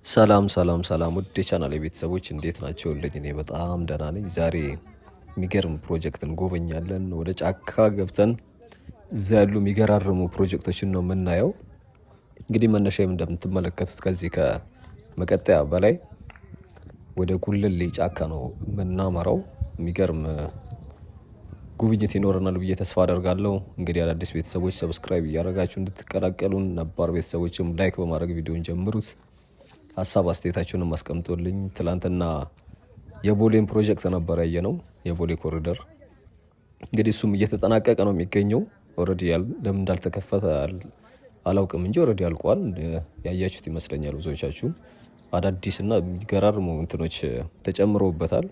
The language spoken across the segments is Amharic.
ሰላም ሰላም ሰላም ውድ የቻናሌ ቤተሰቦች እንዴት ናቸውልኝ? እኔ በጣም ደህና ነኝ። ዛሬ የሚገርም ፕሮጀክት እንጎበኛለን። ወደ ጫካ ገብተን እዛ ያሉ የሚገራርሙ ፕሮጀክቶችን ነው የምናየው። እንግዲህ መነሻዬም እንደምትመለከቱት ከዚህ ከመቀጠያ በላይ ወደ ጉልሌ ጫካ ነው የምናመራው። የሚገርም ጉብኝት ይኖረናል ብዬ ተስፋ አደርጋለሁ። እንግዲህ አዳዲስ ቤተሰቦች ሰብስክራይብ እያደረጋችሁ እንድትቀላቀሉን፣ ነባር ቤተሰቦችም ላይክ በማድረግ ቪዲዮን ጀምሩት። ሀሳብ አስተያየታችሁንም አስቀምጦልኝ። ትላንትና የቦሌን ፕሮጀክት ነበር ያየነው፣ የቦሌ ኮሪደር። እንግዲህ እሱም እየተጠናቀቀ ነው የሚገኘው። ኦልሬዲ ለምን እንዳልተከፈተ አላውቅም እንጂ ኦልሬዲ አልቋል። ያያችሁት ይመስለኛል ብዙዎቻችሁ። አዳዲስና የሚገራርሙ እንትኖች ተጨምረውበታል።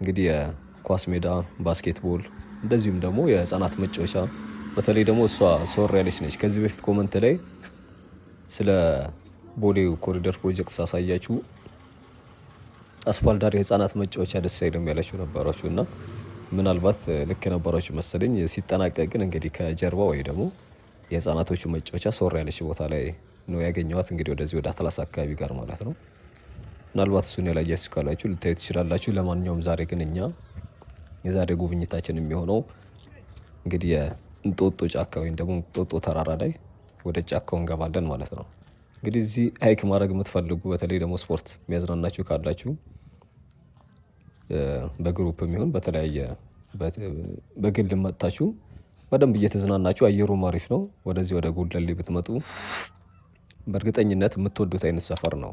እንግዲህ የኳስ ሜዳ፣ ባስኬትቦል፣ እንደዚሁም ደግሞ የህፃናት መጫወቻ። በተለይ ደግሞ እሷ ሶር ያለች ነች። ከዚህ በፊት ኮመንት ላይ ስለ ቦሌ ኮሪደር ፕሮጀክት ሳሳያችሁ አስፋልት ዳር የህፃናት መጫወቻ ደስ አይልም ያላችሁ ነበራችሁ እና ምናልባት ልክ ነበራችሁ መሰለኝ። ሲጠናቀቅ ግን እንግዲህ ከጀርባ ወይ ደግሞ የህፃናቶቹ መጫወቻ ሶር ያለች ቦታ ላይ ነው ያገኘዋት። እንግዲህ ወደዚህ ወደ አትላስ አካባቢ ጋር ማለት ነው። ምናልባት እሱን ያላያችሁ ካላችሁ ልታዩ ትችላላችሁ። ለማንኛውም ዛሬ ግን እኛ የዛሬ ጉብኝታችን የሚሆነው እንግዲህ የእንጦጦ ጫካ ወይም ደግሞ እንጦጦ ተራራ ላይ ወደ ጫካው እንገባለን ማለት ነው። እንግዲህ እዚህ ሀይክ ማድረግ የምትፈልጉ በተለይ ደግሞ ስፖርት የሚያዝናናችሁ ካላችሁ በግሩፕ የሚሆን በተለያየ በግል መጥታችሁ በደንብ እየተዝናናችሁ፣ አየሩም አሪፍ ነው። ወደዚህ ወደ ጉለሌ ብትመጡ በእርግጠኝነት የምትወዱት አይነት ሰፈር ነው።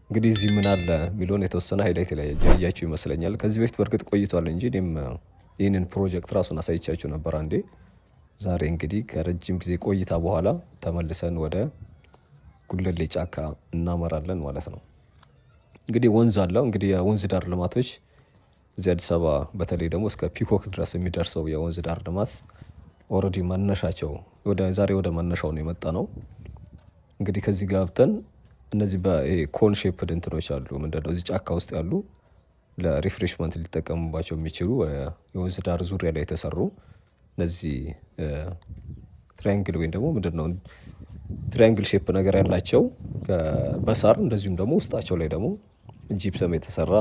እንግዲህ እዚህ ምን አለ የሚለውን የተወሰነ ሃይላይት ላይ ያያችሁ ይመስለኛል። ከዚህ በፊት በእርግጥ ቆይቷል እንጂ እኔም ይህንን ፕሮጀክት ራሱን አሳይቻችሁ ነበር አንዴ። ዛሬ እንግዲህ ከረጅም ጊዜ ቆይታ በኋላ ተመልሰን ወደ ጉለሌ ጫካ እናመራለን ማለት ነው። እንግዲህ ወንዝ አለው። እንግዲህ የወንዝ ዳር ልማቶች እዚህ አዲስ አበባ በተለይ ደግሞ እስከ ፒኮክ ድረስ የሚደርሰው የወንዝ ዳር ልማት ኦልሬዲ መነሻቸው ዛሬ ወደ መነሻው ነው የመጣ ነው። እንግዲህ ከዚህ ገብተን እነዚህ በኮን ሼፕድ እንትኖች አሉ። ምንድነው እዚህ ጫካ ውስጥ ያሉ ለሪፍሬሽመንት ሊጠቀሙባቸው የሚችሉ የወንዝ ዳር ዙሪያ ላይ የተሰሩ እነዚህ ትራያንግል ወይም ደግሞ ምንድነው ትራያንግል ሼፕ ነገር ያላቸው በሳር እንደዚሁም ደግሞ ውስጣቸው ላይ ደግሞ ጂፕሰም የተሰራ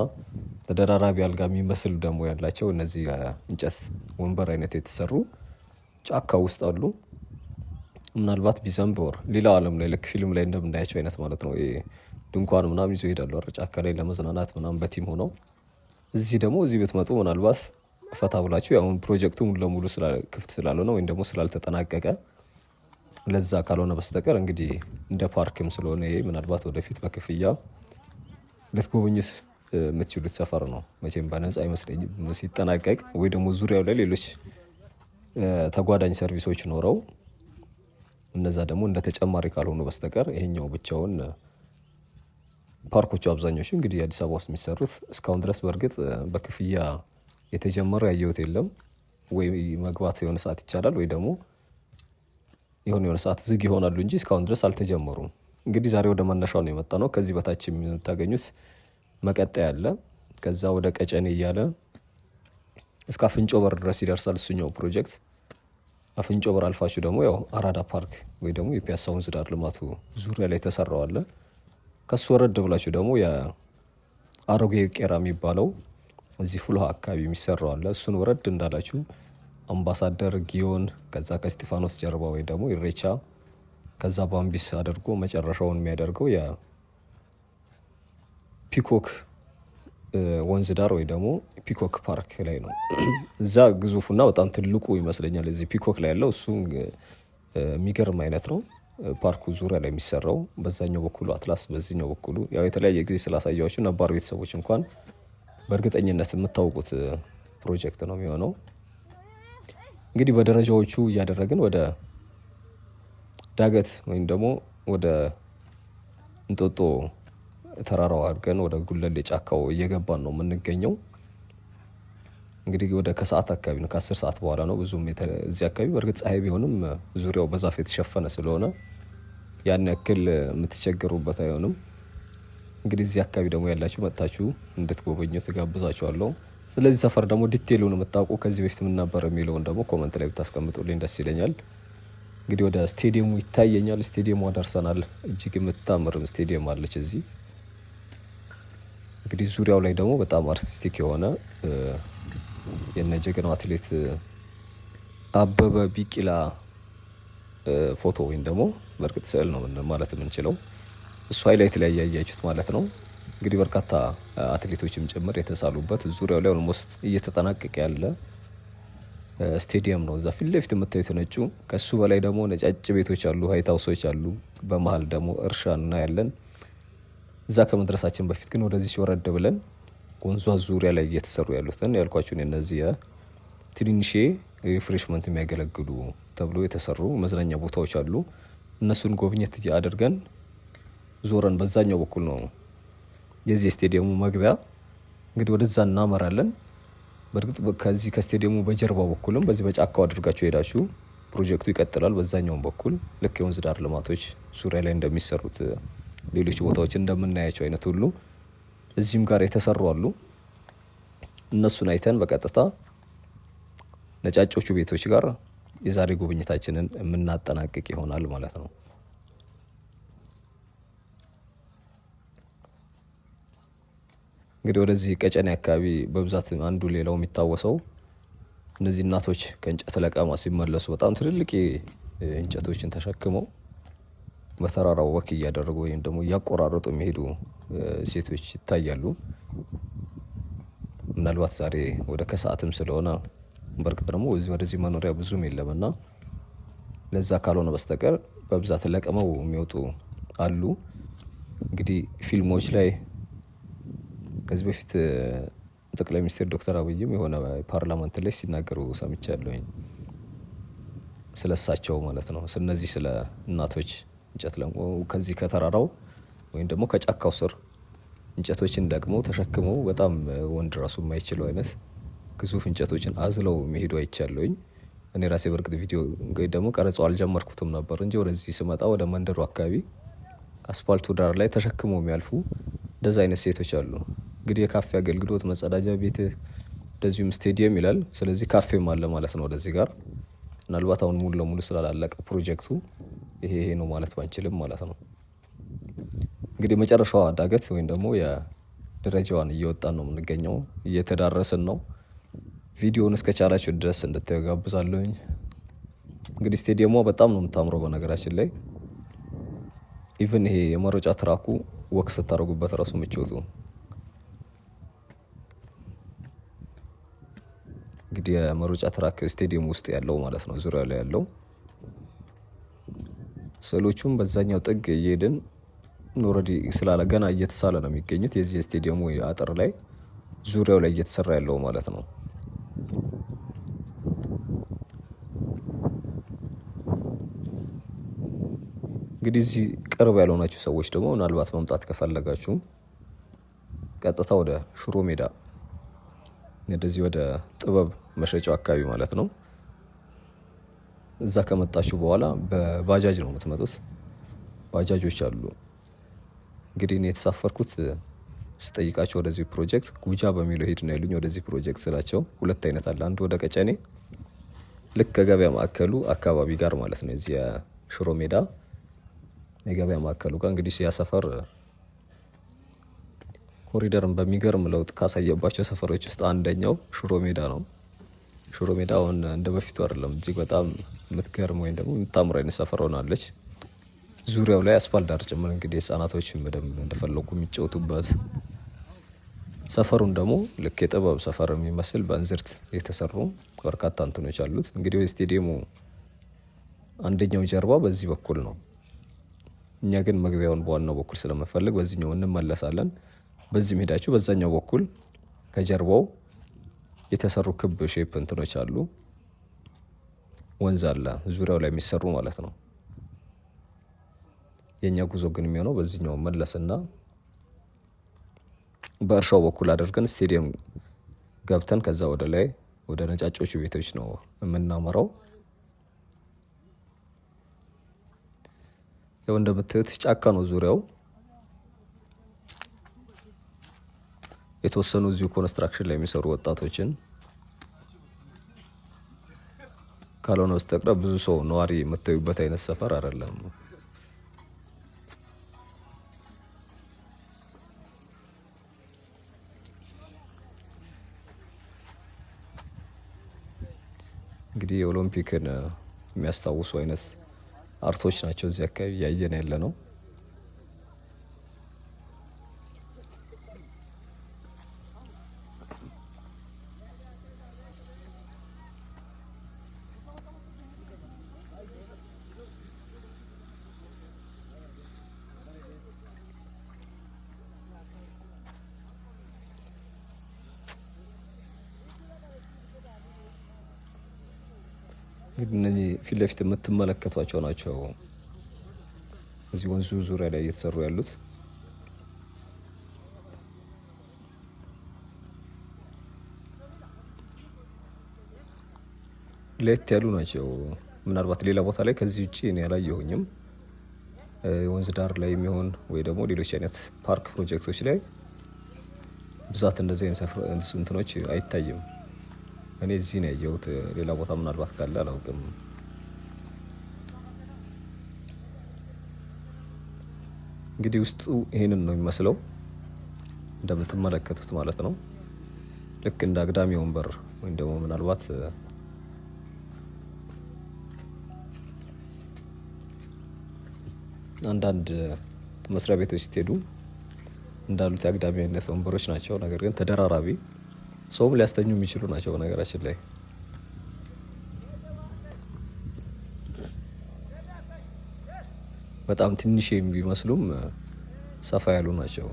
ተደራራቢ አልጋ የሚመስል ደግሞ ያላቸው እነዚህ እንጨት ወንበር አይነት የተሰሩ ጫካ ውስጥ አሉ። ምናልባት ቢዘንብ ወር ሌላው ዓለም ላይ ልክ ፊልም ላይ እንደምናያቸው አይነት ማለት ነው። ድንኳን ምናምን ይዞ ይሄዳሉ ጫካ ላይ ለመዝናናት ምናምን በቲም ሆነው። እዚህ ደግሞ እዚህ ብትመጡ ምናልባት ፈታ ብላችሁ አሁን ፕሮጀክቱ ሙሉ ለሙሉ ክፍት ስላልሆነ ወይም ደግሞ ስላልተጠናቀቀ ለዛ ካልሆነ በስተቀር እንግዲህ እንደ ፓርክም ስለሆነ ይሄ ምናልባት ወደፊት በክፍያ ልትጎበኙት የምትችሉት ሰፈር ነው። መቼም በነፃ አይመስለኝም ሲጠናቀቅ፣ ወይ ደግሞ ዙሪያው ላይ ሌሎች ተጓዳኝ ሰርቪሶች ኖረው እነዛ ደግሞ እንደ ተጨማሪ ካልሆኑ በስተቀር ይሄኛው ብቻውን ፓርኮቹ አብዛኞቹ እንግዲህ አዲስ አበባ ውስጥ የሚሰሩት እስካሁን ድረስ በእርግጥ በክፍያ የተጀመረ ያየሁት የለም። ወይ መግባት የሆነ ሰዓት ይቻላል ወይ ደግሞ የሆነ ሰዓት ዝግ ይሆናሉ እንጂ እስካሁን ድረስ አልተጀመሩም። እንግዲህ ዛሬ ወደ መነሻው ነው የመጣ ነው። ከዚህ በታች የምታገኙት መቀጠያ አለ። ከዛ ወደ ቀጨኔ እያለ እስከ አፍንጮ በር ድረስ ይደርሳል እሱኛው ፕሮጀክት። አፍንጮ በር አልፋችሁ ደግሞ ያው አራዳ ፓርክ ወይ ደግሞ የፒያሳ ወንዝ ዳር ልማቱ ዙሪያ ላይ ተሰራው አለ። ከሱ ወረድ ብላችሁ ደግሞ የአሮጌ ቄራ የሚባለው እዚህ ፍልውሃ አካባቢ የሚሰራው አለ። እሱን ወረድ እንዳላችሁ አምባሳደር ጊዮን፣ ከዛ ከስጢፋኖስ ጀርባ ወይ ደግሞ ኢሬቻ፣ ከዛ ባምቢስ አድርጎ መጨረሻውን የሚያደርገው የፒኮክ ወንዝ ዳር ወይ ደግሞ ፒኮክ ፓርክ ላይ ነው። እዛ ግዙፉና በጣም ትልቁ ይመስለኛል እዚህ ፒኮክ ላይ ያለው እሱ የሚገርም አይነት ነው። ፓርኩ ዙሪያ ላይ የሚሰራው በዛኛው በኩሉ አትላስ፣ በዚህኛው በኩሉ ያው የተለያየ ጊዜ ስላሳያችሁ ነባር ቤተሰቦች እንኳን በእርግጠኝነት የምታውቁት ፕሮጀክት ነው የሚሆነው። እንግዲህ በደረጃዎቹ እያደረግን ወደ ዳገት ወይም ደግሞ ወደ እንጦጦ ተራራው አድርገን ወደ ጉለሌ ጫካው እየገባን ነው የምንገኘው። እንግዲህ ወደ ከሰዓት አካባቢ ነው፣ ከ10 ሰዓት በኋላ ነው። ብዙም እዚህ አካባቢ በእርግጥ ፀሐይ ቢሆንም ዙሪያው በዛፍ የተሸፈነ ስለሆነ ያን ያክል የምትቸገሩበት አይሆንም። እንግዲህ እዚህ አካባቢ ደግሞ ያላችሁ መጥታችሁ እንድትጎበኙ ትጋብዛችኋለሁ። ስለዚህ ሰፈር ደግሞ ዲቴሉን የምታውቁ ከዚህ በፊት ምን ነበር የሚለውን ደግሞ ኮመንት ላይ ብታስቀምጡልኝ ደስ ይለኛል። እንግዲህ ወደ ስቴዲየሙ ይታየኛል። ስቴዲየሙ ደርሰናል። እጅግ የምታምርም ስቴዲየም አለች እዚህ። እንግዲህ ዙሪያው ላይ ደግሞ በጣም አርቲስቲክ የሆነ የነ ጀግናው አትሌት አበበ ቢቂላ ፎቶ ወይም ደግሞ በእርግጥ ስዕል ነው ማለት የምንችለው እሱ ሃይላይት ላይ ያያችሁት ማለት ነው። እንግዲህ በርካታ አትሌቶችም ጭምር የተሳሉበት ዙሪያው ላይ ኦልሞስት እየተጠናቀቀ ያለ ስቴዲየም ነው። እዛ ፊት ለፊት የምታዩት ነጩ፣ ከሱ በላይ ደግሞ ነጫጭ ቤቶች አሉ፣ ሀይት ሀውሶች አሉ። በመሀል ደግሞ እርሻ እናያለን። እዛ ከመድረሳችን በፊት ግን ወደዚህ ሲወረድ ብለን ወንዟ ዙሪያ ላይ እየተሰሩ ያሉትን ያልኳችሁን እነዚህ ትንንሼ ሪፍሬሽመንት የሚያገለግሉ ተብሎ የተሰሩ መዝናኛ ቦታዎች አሉ። እነሱን ጎብኘት አድርገን ዞረን በዛኛው በኩል ነው የዚህ ስቴዲየሙ መግቢያ። እንግዲህ ወደዛ እናመራለን። በእርግጥ ከዚህ ከስቴዲየሙ በጀርባ በኩልም በዚህ በጫካው አድርጋችሁ ሄዳችሁ ፕሮጀክቱ ይቀጥላል። በዛኛውም በኩል ልክ የወንዝ ዳር ልማቶች ዙሪያ ላይ እንደሚሰሩት ሌሎች ቦታዎች እንደምናያቸው አይነት ሁሉ እዚህም ጋር የተሰሩ አሉ። እነሱን አይተን በቀጥታ ነጫጮቹ ቤቶች ጋር የዛሬ ጉብኝታችንን የምናጠናቅቅ ይሆናል ማለት ነው። እንግዲህ ወደዚህ ቀጨኔ አካባቢ በብዛት አንዱ ሌላው የሚታወሰው እነዚህ እናቶች ከእንጨት ለቀማ ሲመለሱ በጣም ትልልቅ እንጨቶችን ተሸክመው በተራራው ወክ እያደረጉ ወይም ደግሞ እያቆራረጡ የሚሄዱ ሴቶች ይታያሉ። ምናልባት ዛሬ ወደ ከሰዓትም ስለሆነ በእርግጥ ደግሞ ወደዚህ መኖሪያ ብዙም የለምና ለዛ ካልሆነ በስተቀር በብዛት ለቀመው የሚወጡ አሉ። እንግዲህ ፊልሞች ላይ ከዚህ በፊት ጠቅላይ ሚኒስትር ዶክተር አብይም የሆነ ፓርላመንት ላይ ሲናገሩ ሰምቻለሁኝ ስለሳቸው ማለት ነው። እነዚህ ስለ እናቶች እንጨት ለቅመው ከዚህ ከተራራው ወይም ደግሞ ከጫካው ስር እንጨቶችን ለቅመው ተሸክመው በጣም ወንድ ራሱ የማይችለው አይነት ግዙፍ እንጨቶችን አዝለው የሚሄዱ አይቻለሁኝ። እኔ ራሴ በእርግጥ ቪዲዮ እንግዲህ ደግሞ ቀረጻው አልጀመርኩትም ነበር እንጂ ወደዚህ ስመጣ ወደ መንደሩ አካባቢ አስፋልቱ ዳር ላይ ተሸክመው የሚያልፉ እንደዛ አይነት ሴቶች አሉ። እንግዲህ የካፌ አገልግሎት መጸዳጃ ቤት እንደዚሁም ስቴዲየም ይላል። ስለዚህ ካፌም አለ ማለት ነው ወደዚህ ጋር። ምናልባት አሁን ሙሉ ለሙሉ ስላላለቀ ፕሮጀክቱ ይሄ ነው ማለት ባንችልም ማለት ነው። እንግዲህ መጨረሻዋ ዳገት ወይም ደግሞ የደረጃዋን እየወጣን ነው የምንገኘው፣ እየተዳረስን ነው። ቪዲዮውን እስከቻላችሁ ድረስ እንድታዩ ጋብዛለሁኝ። እንግዲህ ስቴዲየሟ በጣም ነው የምታምረው በነገራችን ላይ። ኢቭን ይሄ የመሮጫ ትራኩ ወክ ስታደርጉበት ራሱ ምቾቱ እንግዲህ የመሮጫ ትራክ ስቴዲየም ውስጥ ያለው ማለት ነው ዙሪያ ላይ ያለው። ስዕሎቹም በዛኛው ጥግ እየሄድን ኦልሬዲ ስላለ ገና እየተሳለ ነው የሚገኙት። የዚህ ስቴዲየሙ አጥር ላይ ዙሪያው ላይ እየተሰራ ያለው ማለት ነው። እንግዲህ እዚህ ቅርብ ያልሆናችሁ ሰዎች ደግሞ ምናልባት መምጣት ከፈለጋችሁ ቀጥታ ወደ ሽሮ ሜዳ እንደዚህ ወደ ጥበብ መሸጫው አካባቢ ማለት ነው። እዛ ከመጣችሁ በኋላ በባጃጅ ነው የምትመጡት። ባጃጆች አሉ። እንግዲህ እኔ የተሳፈርኩት ስጠይቃቸው ወደዚህ ፕሮጀክት ጉጃ በሚለው ሄድ ነው ያሉኝ። ወደዚህ ፕሮጀክት ስላቸው ሁለት አይነት አለ። አንዱ ወደ ቀጨኔ ልክ ከገበያ ማዕከሉ አካባቢ ጋር ማለት ነው። እዚህ ሽሮ ሜዳ የገበያ ማዕከሉ ጋር እንግዲህ ሲያሰፈር ኮሪደርን በሚገርም ለውጥ ካሳየባቸው ሰፈሮች ውስጥ አንደኛው ሽሮ ሜዳ ነው። ሽሮ ሜዳ አሁን እንደ በፊቱ አይደለም። እጅግ በጣም የምትገርም ወይም ደግሞ የምታምር አይነት ሰፈር ሆናለች። ዙሪያው ላይ አስፋልት ዳር ጭምር እንግዲህ ህጻናቶችን በደንብ እንደፈለጉ የሚጫወቱበት፣ ሰፈሩን ደግሞ ልክ የጥበብ ሰፈር የሚመስል በእንዝርት የተሰሩ በርካታ እንትኖች አሉት። እንግዲህ ስቴዲየሙ አንደኛው ጀርባ በዚህ በኩል ነው። እኛ ግን መግቢያውን በዋናው በኩል ስለምፈልግ በዚህኛው እንመለሳለን። በዚህ ሄዳችሁ በዛኛው በኩል ከጀርባው የተሰሩ ክብ ሼፕ እንትኖች አሉ። ወንዝ አለ ዙሪያው ላይ የሚሰሩ ማለት ነው። የኛ ጉዞ ግን የሚሆነው በዚህኛው መለስና በእርሻው በኩል አድርገን ስቴዲየም ገብተን ከዛ ወደ ላይ ወደ ነጫጮቹ ቤቶች ነው የምናመራው። ያው እንደምታዩት ጫካ ነው ዙሪያው። የተወሰኑ እዚሁ ኮንስትራክሽን ላይ የሚሰሩ ወጣቶችን ካልሆነ በስተቀር ብዙ ሰው ነዋሪ የምታዩበት አይነት ሰፈር አይደለም። እንግዲህ የኦሎምፒክን የሚያስታውሱ አይነት አርቶች ናቸው እዚህ አካባቢ እያየን ያለ ነው። እንግዲህ እነዚህ ፊት ለፊት የምትመለከቷቸው ናቸው እዚህ ወንዙ ዙሪያ ላይ እየተሰሩ ያሉት። ለየት ያሉ ናቸው። ምናልባት ሌላ ቦታ ላይ ከዚህ ውጭ እኔ አላየሁኝም። የወንዝ ዳር ላይ የሚሆን ወይ ደግሞ ሌሎች አይነት ፓርክ ፕሮጀክቶች ላይ ብዛት እንደዚህ አይነት እንትኖች አይታይም። እኔ እዚህ ነው ያየሁት። ሌላ ቦታ ምናልባት ካለ አላውቅም። እንግዲህ ውስጡ ይሄንን ነው የሚመስለው እንደምትመለከቱት ማለት ነው። ልክ እንደ አግዳሚ ወንበር ወይም ደግሞ ምናልባት አንዳንድ መስሪያ ቤቶች ስትሄዱ እንዳሉት የአግዳሚ አይነት ወንበሮች ናቸው። ነገር ግን ተደራራቢ ሰውም ሊያስተኙ የሚችሉ ናቸው። በነገራችን ላይ በጣም ትንሽ ቢመስሉም ሰፋ ያሉ ናቸው፣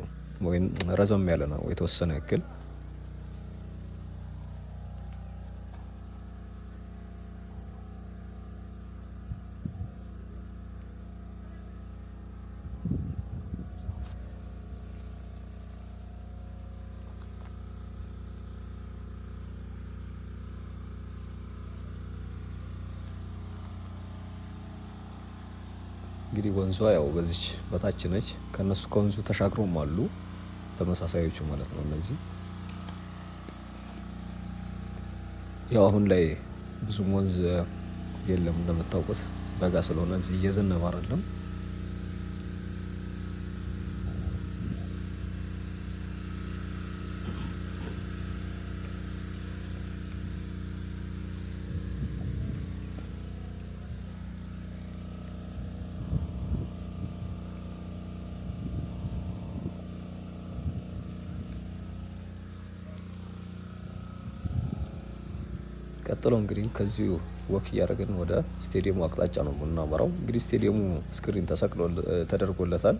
ወይም ረዘም ያለ ነው የተወሰነ ያክል። እንግዲህ ወንዟ ያው በዚች በታች ነች። ከነሱ ከወንዙ ተሻግሮም አሉ ተመሳሳዮቹ ማለት ነው። እነዚህ ያው አሁን ላይ ብዙም ወንዝ የለም እንደምታውቁት፣ በጋ ስለሆነ እዚህ እየዘነበ አይደለም። ቀጥሎ እንግዲህ ከዚሁ ወክ እያደረግን ወደ ስቴዲየሙ አቅጣጫ ነው የምናመራው። እንግዲህ ስቴዲየሙ ስክሪን ተደርጎለታል።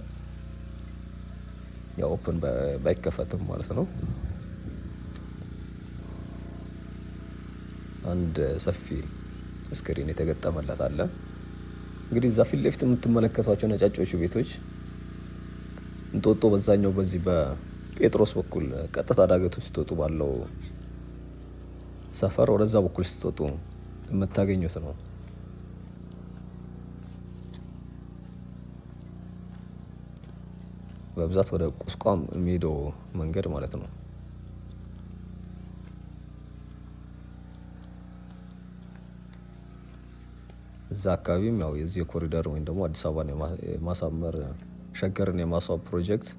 ያው ኦፕን ባይከፈትም ማለት ነው። አንድ ሰፊ ስክሪን የተገጠመለት አለ። እንግዲህ እዛ ፊት ለፊት የምትመለከቷቸው ነጫጮቹ ቤቶች እንጦጦ በዛኛው በዚህ በጴጥሮስ በኩል ቀጥታ ዳገቱ ስትወጡ ባለው ሰፈር ወደዛ በኩል ስትወጡ የምታገኙት ነው። በብዛት ወደ ቁስቋም የሚሄደው መንገድ ማለት ነው። እዛ አካባቢም ያው የዚህ የኮሪደር ወይም ደግሞ አዲስ አበባን የማሳመር ሸገርን የማስዋብ ፕሮጀክት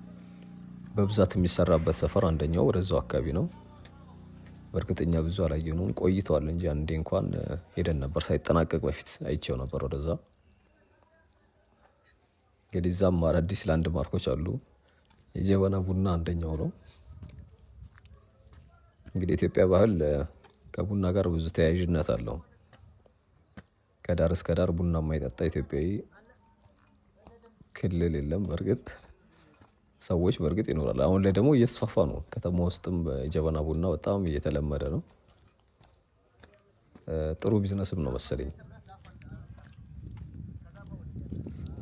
በብዛት የሚሰራበት ሰፈር አንደኛው ወደዛው አካባቢ ነው። በእርግጠኛ ብዙ አላየነውም፣ ቆይተዋል እንጂ አንዴ እንኳን ሄደን ነበር፣ ሳይጠናቀቅ በፊት አይቼው ነበር ወደዛ። እንግዲህ እዛም አዳዲስ ላንድ ማርኮች አሉ። የጀበና ቡና አንደኛው ነው። እንግዲህ የኢትዮጵያ ባህል ከቡና ጋር ብዙ ተያያዥነት አለው። ከዳር እስከ ዳር ቡና የማይጠጣ ኢትዮጵያዊ ክልል የለም። በእርግጥ ሰዎች በእርግጥ ይኖራል። አሁን ላይ ደግሞ እየተስፋፋ ነው። ከተማ ውስጥም የጀበና ቡና በጣም እየተለመደ ነው። ጥሩ ቢዝነስም ነው መሰለኝ።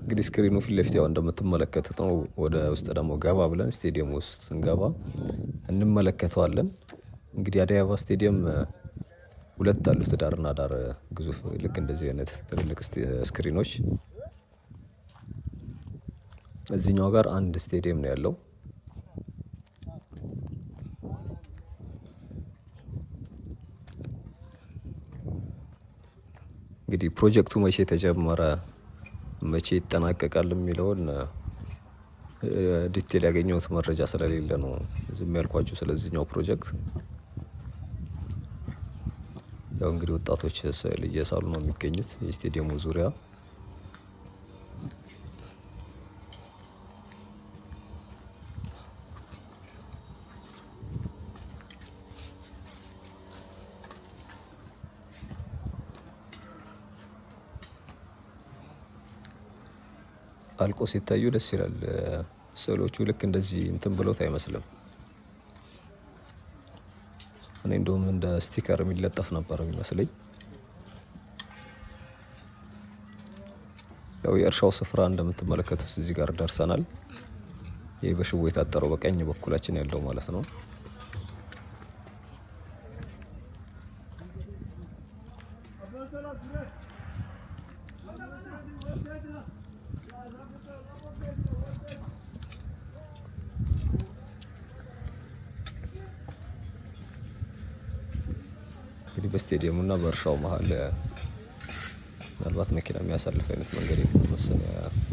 እንግዲህ ስክሪኑ ፊት ለፊት ያው እንደምትመለከቱት ነው። ወደ ውስጥ ደግሞ ገባ ብለን ስቴዲየም ውስጥ ስንገባ እንመለከተዋለን። እንግዲህ አዲስ አበባ ስቴዲየም ሁለት አሉት፣ ዳርና ዳር ግዙፍ ልክ እንደዚህ አይነት ትልልቅ ስክሪኖች። እዚህኛው ጋር አንድ ስቴዲየም ነው ያለው። እንግዲህ ፕሮጀክቱ መቼ ተጀመረ፣ መቼ ይጠናቀቃል የሚለውን ዲቴል ያገኘሁት መረጃ ስለሌለ ነው ዝም ያልኳችሁ ስለዚህኛው ፕሮጀክት። ያው እንግዲህ ወጣቶች ስዕል እየሳሉ ነው የሚገኙት የስቴዲየሙ ዙሪያ። አልቆ ሲታዩ ደስ ይላል። ስዕሎቹ ልክ እንደዚህ እንትን ብሎት አይመስልም። እኔ እንደውም እንደ ስቲከር የሚለጠፍ ነበር የሚመስለኝ። ያው የእርሻው ስፍራ እንደምትመለከቱት እዚህ ጋር ደርሰናል። ይህ በሽቦ የታጠረው በቀኝ በኩላችን ያለው ማለት ነው። እንግዲህ በስቴዲየሙ እና በእርሻው መሀል ምናልባት መኪና የሚያሳልፍ አይነት መንገድ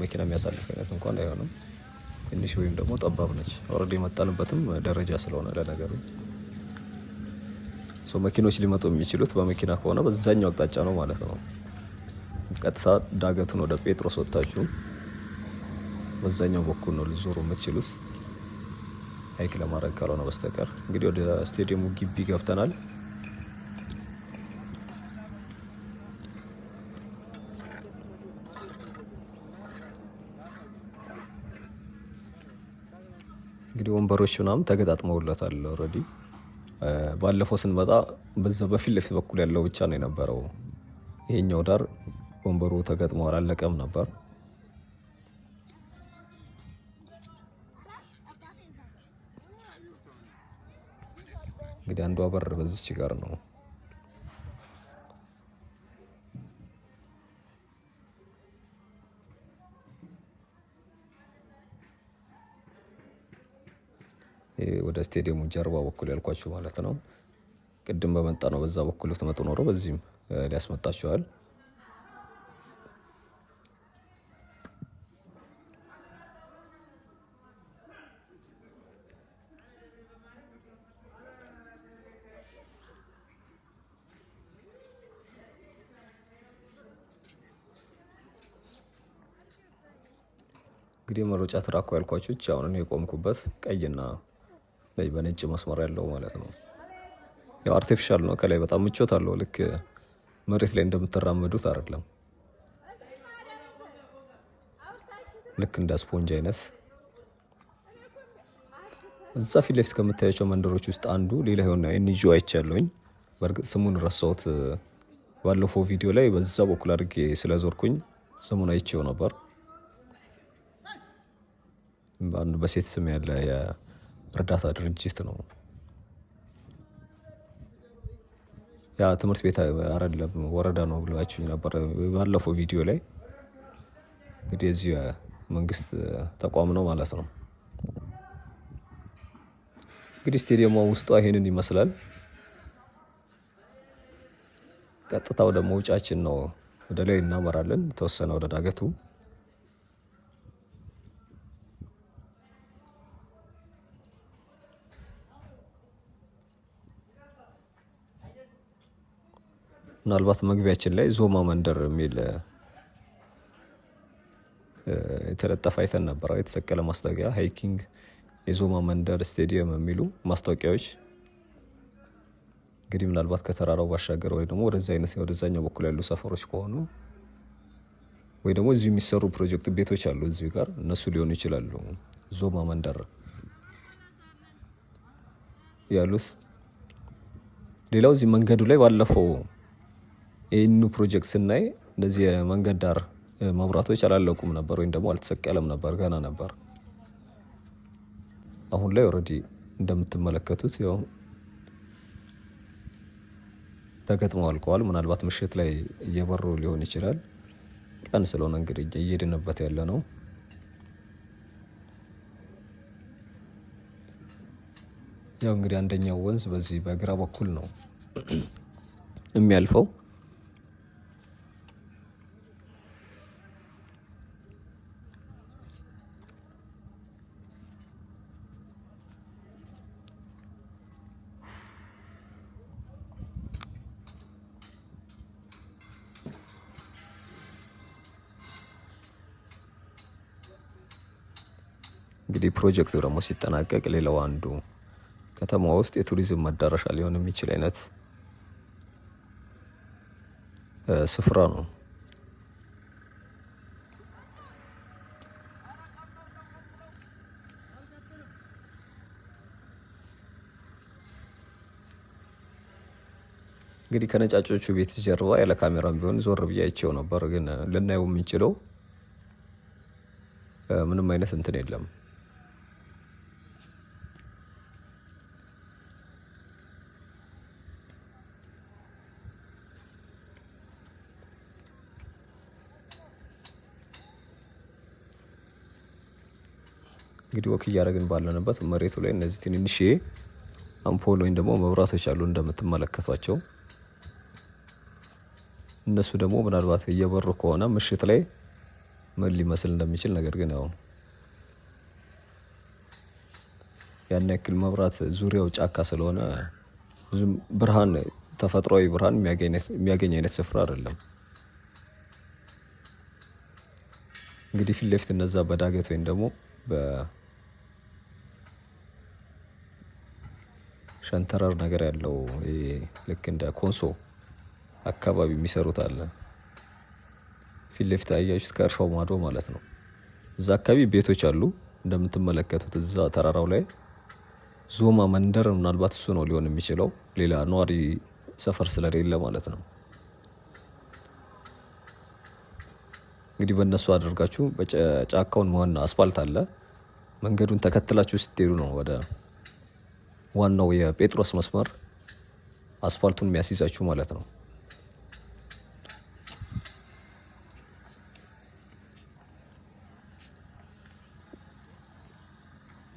መኪና የሚያሳልፍ አይነት እንኳን አይሆንም። ትንሽ ወይም ደግሞ ጠባብ ነች። ኦልሬዲ የመጣንበትም ደረጃ ስለሆነ ለነገሩ መኪኖች ሊመጡ የሚችሉት በመኪና ከሆነ በዛኛው አቅጣጫ ነው ማለት ነው። ቀጥታ ዳገቱን ወደ ጴጥሮስ ወጣችሁ በዛኛው በኩል ነው ልዞሩ የምትችሉት ሃይክ ለማድረግ ካልሆነ በስተቀር። እንግዲህ ወደ ስቴዲየሙ ግቢ ገብተናል። እንግዲህ ወንበሮች ምናምን ተገጣጥመውለታል ኦልሬዲ። ባለፈው ስንመጣ በዛ በፊት ለፊት በኩል ያለው ብቻ ነው የነበረው። ይሄኛው ዳር ወንበሩ ተገጥሞ አላለቀም ነበር። እንግዲህ አንዷ በር በዚች ጋር ነው። ወደ ስቴዲየሙ ጀርባ በኩል ያልኳችሁ ማለት ነው። ቅድም በመጣ ነው በዛ በኩል ትመጡ ኖሮ በዚህም ሊያስመጣችኋል። እንግዲህ መሮጫ ትራኩ ያልኳችሁ አሁን ነው የቆምኩበት ቀይና በነጭ መስመር ያለው ማለት ነው። ያው አርቲፊሻል ነው። ከላይ በጣም ምቾት አለው። ልክ መሬት ላይ እንደምትራመዱት አይደለም። ልክ እንደ ስፖንጅ አይነት። እዛ ፊት ለፊት ከምታያቸው መንደሮች ውስጥ አንዱ ሌላ የሆነ ኤንጂኦ አይቻለሁኝ። በእርግጥ ስሙን ረሳሁት። ባለፈው ቪዲዮ ላይ በዛ በኩል አድርጌ ስለዞርኩኝ ስሙን አይቼው ነበር። በሴት ስም ያለ እርዳታ ድርጅት ነው። ያ ትምህርት ቤት አይደለም ወረዳ ነው ብላችሁኝ ነበር ባለፈው ቪዲዮ ላይ። እንግዲህ እዚህ መንግስት ተቋም ነው ማለት ነው። እንግዲህ ስቴዲየሙ ውስጧ ይሄንን ይመስላል። ቀጥታ ወደ መውጫችን ነው። ወደ ላይ እናመራለን የተወሰነ ወደ ዳገቱ። ምናልባት መግቢያችን ላይ ዞማ መንደር የሚል የተለጠፈ አይተን ነበር። የተሰቀለ ማስታወቂያ ሃይኪንግ፣ የዞማ መንደር ስቴዲየም የሚሉ ማስታወቂያዎች። እንግዲህ ምናልባት ከተራራው ባሻገር ወይ ደግሞ ወደዛኛው በኩል ያሉ ሰፈሮች ከሆኑ ወይ ደግሞ እዚሁ የሚሰሩ ፕሮጀክት ቤቶች አሉ እዚሁ ጋር እነሱ ሊሆኑ ይችላሉ። ዞማ መንደር ያሉት። ሌላው እዚህ መንገዱ ላይ ባለፈው ይህኑ ፕሮጀክት ስናይ እነዚህ የመንገድ ዳር መብራቶች አላለቁም ነበር ወይም ደግሞ አልተሰቀለም ነበር፣ ገና ነበር። አሁን ላይ ኦልሬዲ እንደምትመለከቱት ያው ተገጥመው አልቀዋል። ምናልባት ምሽት ላይ እየበሩ ሊሆን ይችላል። ቀን ስለሆነ እንግዲህ እየሄድንበት ያለ ነው። ያው እንግዲህ አንደኛው ወንዝ በዚህ በግራ በኩል ነው የሚያልፈው። እንግዲህ ፕሮጀክቱ ደግሞ ሲጠናቀቅ ሌላው አንዱ ከተማ ውስጥ የቱሪዝም መዳረሻ ሊሆን የሚችል አይነት ስፍራ ነው። እንግዲህ ከነጫጮቹ ቤት ጀርባ ያለ ካሜራም ቢሆን ዞር ብዬ አይቼው ነበር፣ ግን ልናየው የምንችለው ምንም አይነት እንትን የለም። እንግዲህ ወክ እያደረግን ባለንበት መሬቱ ላይ እነዚህ ትንንሽ አምፖል ወይም ደግሞ መብራቶች አሉ እንደምትመለከቷቸው። እነሱ ደግሞ ምናልባት እየበሩ ከሆነ ምሽት ላይ ምን ሊመስል እንደሚችል፣ ነገር ግን ያው ያን ያክል መብራት ዙሪያው ጫካ ስለሆነ ብዙም ብርሃን ተፈጥሯዊ ብርሃን የሚያገኝ አይነት ስፍራ አይደለም። እንግዲህ ፊት ለፊት እነዛ በዳገት ወይም ደግሞ በሸንተረር ነገር ያለው ልክ እንደ ኮንሶ አካባቢ የሚሰሩት አለ። ፊት ለፊት አያችሁት ከእርሻው ማዶ ማለት ነው። እዛ አካባቢ ቤቶች አሉ እንደምትመለከቱት። እዛ ተራራው ላይ ዞማ መንደር ምናልባት እሱ ነው ሊሆን የሚችለው፣ ሌላ ነዋሪ ሰፈር ስለሌለ ማለት ነው። እንግዲህ በእነሱ አድርጋችሁ በጫካውን መሆን አስፋልት አለ። መንገዱን ተከትላችሁ ስትሄዱ ነው ወደ ዋናው የጴጥሮስ መስመር አስፋልቱን የሚያስይዛችሁ ማለት ነው።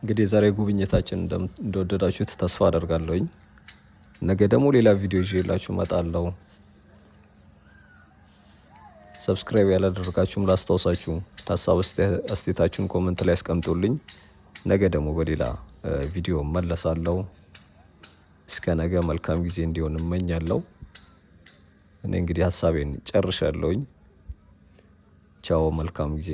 እንግዲህ የዛሬ ጉብኝታችን እንደወደዳችሁት ተስፋ አደርጋለሁኝ። ነገ ደግሞ ሌላ ቪዲዮ ይዤላችሁ እመጣለሁ። ሰብስክራይብ ያላደረጋችሁም ላስታውሳችሁ፣ ሀሳብ አስተያየታችሁን ኮመንት ላይ አስቀምጡልኝ። ነገ ደግሞ በሌላ ቪዲዮ መለሳለሁ። እስከ ነገ መልካም ጊዜ እንዲሆን እመኛለሁ። እኔ እንግዲህ ሀሳቤን ጨርሻለሁኝ። ቻው፣ መልካም ጊዜ።